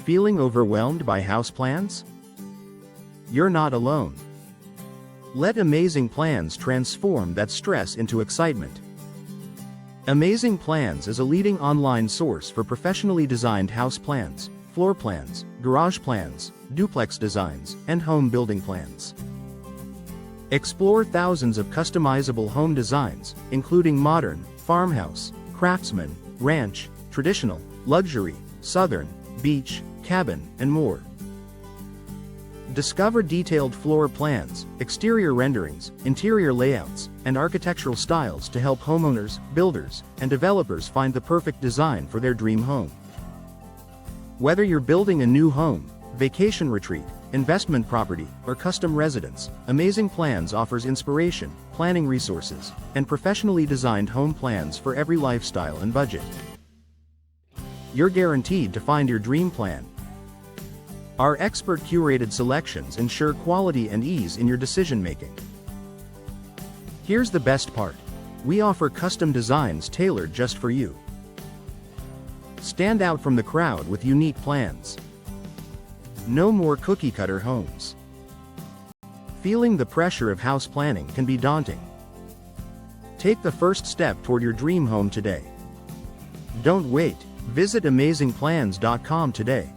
Feeling overwhelmed by house plans? You're not alone. Let Amazing Plans transform that stress into excitement. Amazing Plans is a leading online source for professionally designed house plans, floor plans, garage plans, duplex designs, and home building plans. Explore thousands of customizable home designs, including modern, farmhouse, craftsman, ranch, traditional, luxury, southern, beach, cabin, and more. Discover detailed floor plans, exterior renderings, interior layouts, and architectural styles to help homeowners, builders, and developers find the perfect design for their dream home. Whether you're building a new home, vacation retreat, investment property, or custom residence, Amazing Plans offers inspiration, planning resources, and professionally designed home plans for every lifestyle and budget. You're guaranteed to find your dream plan. Our expert-curated selections ensure quality and ease in your decision-making. Here's the best part. We offer custom designs tailored just for you. Stand out from the crowd with unique plans. No more cookie-cutter homes. Feeling the pressure of house planning can be daunting. Take the first step toward your dream home today. Don't wait. Visit amazingplans.com today.